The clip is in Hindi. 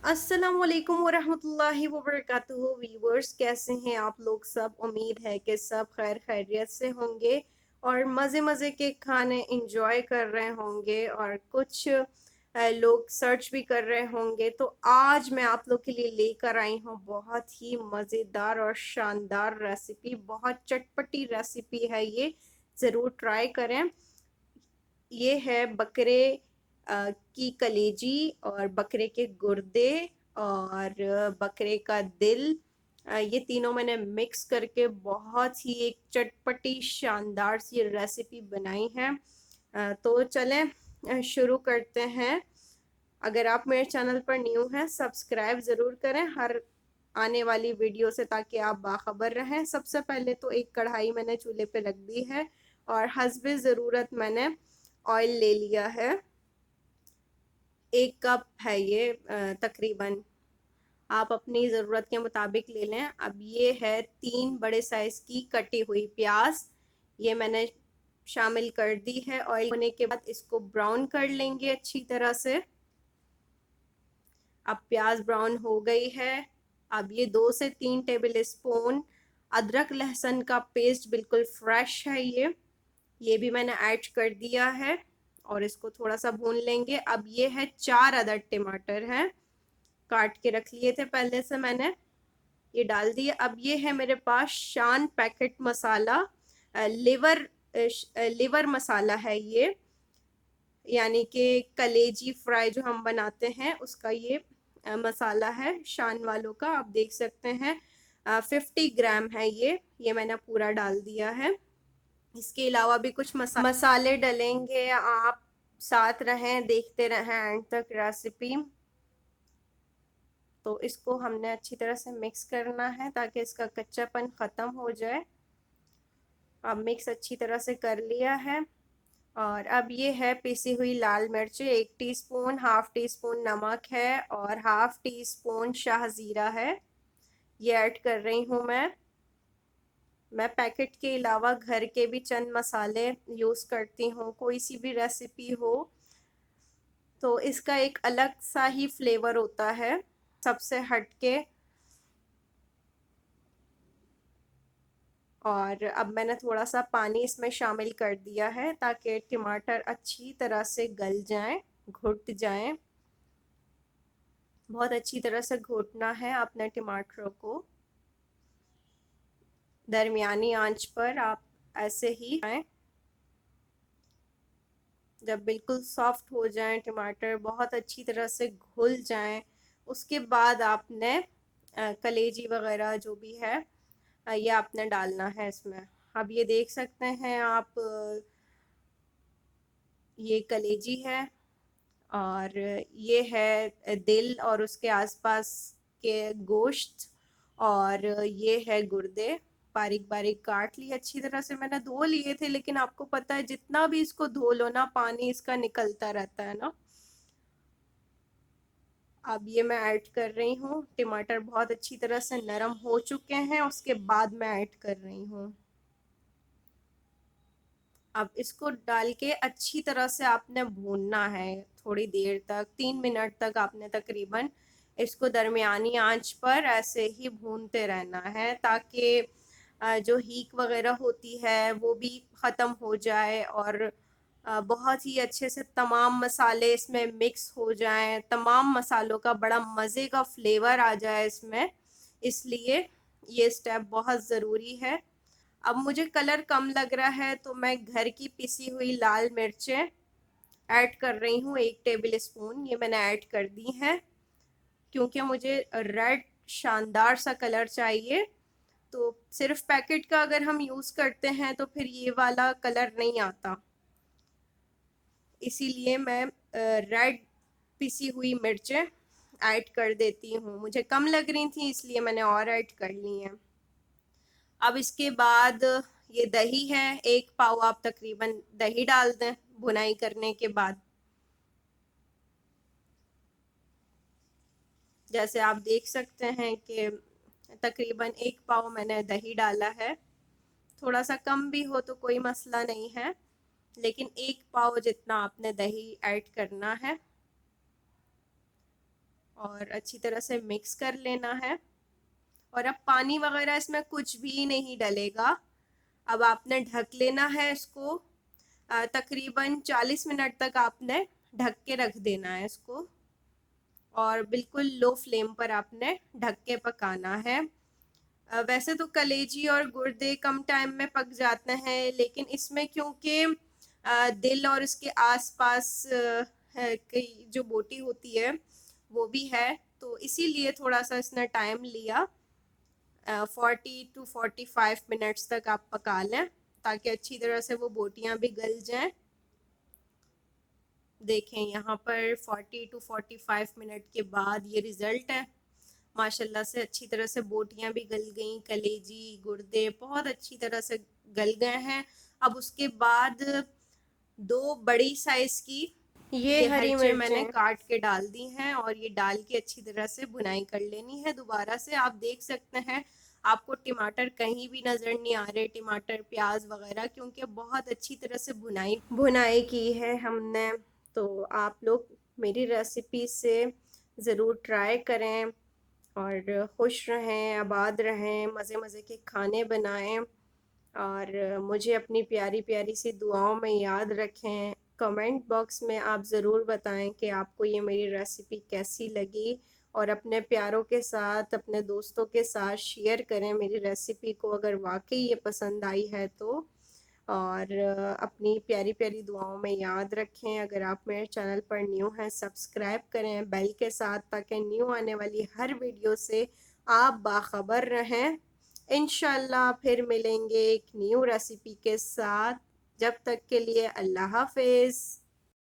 अस्सलामुअलैकुम वरहमतुल्लाहि वबरकातुहू। व्यूवर्स, कैसे हैं आप लोग सब? उम्मीद है कि सब खैर खैरियत से होंगे और मज़े मज़े के खाने इंजॉय कर रहे होंगे और कुछ लोग सर्च भी कर रहे होंगे। तो आज मैं आप लोग के लिए लेकर आई हूँ बहुत ही मज़ेदार और शानदार रेसिपी। बहुत चटपटी रेसिपी है ये, ज़रूर ट्राई करें। ये है बकरे की कलेजी और बकरे के गुर्दे और बकरे का दिल। ये तीनों मैंने मिक्स करके बहुत ही एक चटपटी शानदार सी रेसिपी बनाई है। तो चलें शुरू करते हैं। अगर आप मेरे चैनल पर न्यू हैं, सब्सक्राइब ज़रूर करें हर आने वाली वीडियो से, ताकि आप बाखबर रहें। सबसे पहले तो एक कढ़ाई मैंने चूल्हे पे रख दी है और हस्बे ज़रूरत मैंने ऑयल ले लिया है। 1 कप है ये तकरीबन। आप अपनी ज़रूरत के मुताबिक ले लें। अब ये है 3 बड़े साइज़ की कटी हुई प्याज, ये मैंने शामिल कर दी है। ऑयल होने के बाद इसको ब्राउन कर लेंगे अच्छी तरह से। अब प्याज ब्राउन हो गई है। अब ये 2 से 3 टेबल स्पून अदरक लहसुन का पेस्ट, बिल्कुल फ्रेश है ये भी मैंने ऐड कर दिया है और इसको थोड़ा सा भून लेंगे। अब ये है 4 अदद टमाटर हैं, काट के रख लिए थे पहले से मैंने, ये डाल दिए। अब ये है मेरे पास शान पैकेट मसाला, लिवर लिवर मसाला है ये, यानी कि कलेजी फ्राई जो हम बनाते हैं उसका ये मसाला है शान वालों का। आप देख सकते हैं 50 ग्राम है ये मैंने पूरा डाल दिया है। इसके अलावा भी कुछ मसाले डलेंगे। आप साथ रहें, देखते रहें एंड तक रेसिपी। तो इसको हमने अच्छी तरह से मिक्स करना है ताकि इसका कच्चापन ख़त्म हो जाए। अब मिक्स अच्छी तरह से कर लिया है और अब ये है पिसी हुई लाल मिर्चें 1 टीस्पून, हाफ टी स्पून नमक है और हाफ टी स्पून शाह ज़ीरा है, ये ऐड कर रही हूँ मैं पैकेट के अलावा घर के भी चंद मसाले यूज़ करती हूँ। कोई सी भी रेसिपी हो तो इसका एक अलग सा ही फ्लेवर होता है सबसे हटके। और अब मैंने थोड़ा सा पानी इसमें शामिल कर दिया है ताकि टमाटर अच्छी तरह से गल जाएं, घुट जाएं। बहुत अच्छी तरह से घोटना है अपने टमाटरों को। दरमियानी आंच पर आप ऐसे ही हैं। जब बिल्कुल सॉफ्ट हो जाएं टमाटर, बहुत अच्छी तरह से घुल जाएं, उसके बाद आपने कलेजी वगैरह जो भी है ये आपने डालना है इसमें। अब ये देख सकते हैं आप, ये कलेजी है और ये है दिल और उसके आसपास के गोश्त और ये है गुर्दे, बारीक बारीक काट लिए। अच्छी तरह से मैंने धो लिए थे, लेकिन आपको पता है जितना भी इसको धो लो ना, पानी इसका निकलता रहता है ना। अब ये मैं ऐड कर रही हूँ। टमाटर बहुत अच्छी तरह से नरम हो चुके हैं, उसके बाद मैं ऐड कर रही हूँ। अब इसको डाल के अच्छी तरह से आपने भूनना है थोड़ी देर तक, 3 मिनट तक आपने तकरीबन इसको दरमियानी आंच पर ऐसे ही भूनते रहना है, ताकि जो हीक वगैरह होती है वो भी ख़त्म हो जाए और बहुत ही अच्छे से तमाम मसाले इसमें मिक्स हो जाएं, तमाम मसालों का बड़ा मज़े का फ्लेवर आ जाए इसमें। इसलिए ये स्टेप बहुत ज़रूरी है। अब मुझे कलर कम लग रहा है तो मैं घर की पिसी हुई लाल मिर्चें ऐड कर रही हूँ, 1 टेबल स्पून ये मैंने ऐड कर दी हैं, क्योंकि मुझे रेड शानदार सा कलर चाहिए। तो सिर्फ पैकेट का अगर हम यूज़ करते हैं तो फिर ये वाला कलर नहीं आता, इसीलिए मैं रेड पिसी हुई मिर्चें ऐड कर देती हूँ। मुझे कम लग रही थी इसलिए मैंने और ऐड कर ली हैं। अब इसके बाद ये दही है, 1 पाव आप तकरीबन दही डाल दें भुनाई करने के बाद। जैसे आप देख सकते हैं कि तकरीबन 1 पाव मैंने दही डाला है। थोड़ा सा कम भी हो तो कोई मसला नहीं है, लेकिन 1 पाव जितना आपने दही ऐड करना है। और अच्छी तरह से मिक्स कर लेना है। और अब पानी वगैरह इसमें कुछ भी नहीं डलेगा। अब आपने ढक लेना है इसको। तकरीबन 40 मिनट तक आपने ढक के रख देना है इसको, और बिल्कुल लो फ्लेम पर आपने ढक के पकाना है। वैसे तो कलेजी और गुर्दे कम टाइम में पक जाते हैं, लेकिन इसमें क्योंकि दिल और इसके आसपास कई जो बोटी होती है वो भी है, तो इसीलिए थोड़ा सा इसने टाइम लिया। 40 to 45 मिनट्स तक आप पका लें, ताकि अच्छी तरह से वो बोटियां भी गल जाएं। देखें यहाँ पर 40 to 45 मिनट के बाद ये रिजल्ट है। माशाल्लाह से अच्छी तरह से बोटियां भी गल गई, कलेजी गुर्दे बहुत अच्छी तरह से गल गए हैं। अब उसके बाद 2 बड़ी साइज की ये हरी मिर्चें मैंने काट के डाल दी हैं, और ये डाल के अच्छी तरह से भुनाई कर लेनी है। दोबारा से आप देख सकते हैं आपको टमाटर कहीं भी नजर नहीं आ रहे, टमाटर प्याज वगैरह, क्योंकि बहुत अच्छी तरह से भुनाई की है हमने। तो आप लोग मेरी रेसिपी से ज़रूर ट्राई करें और खुश रहें, आबाद रहें, मज़े मज़े के खाने बनाएं, और मुझे अपनी प्यारी प्यारी सी दुआओं में याद रखें। कमेंट बॉक्स में आप ज़रूर बताएं कि आपको ये मेरी रेसिपी कैसी लगी, और अपने प्यारों के साथ, अपने दोस्तों के साथ शेयर करें मेरी रेसिपी को, अगर वाकई ये पसंद आई है तो। और अपनी प्यारी प्यारी दुआओं में याद रखें। अगर आप मेरे चैनल पर न्यू हैं, सब्सक्राइब करें बेल के साथ, ताकि न्यू आने वाली हर वीडियो से आप बाखबर रहें। इंशाल्लाह फिर मिलेंगे एक न्यू रेसिपी के साथ। जब तक के लिए अल्लाह हाफिज़।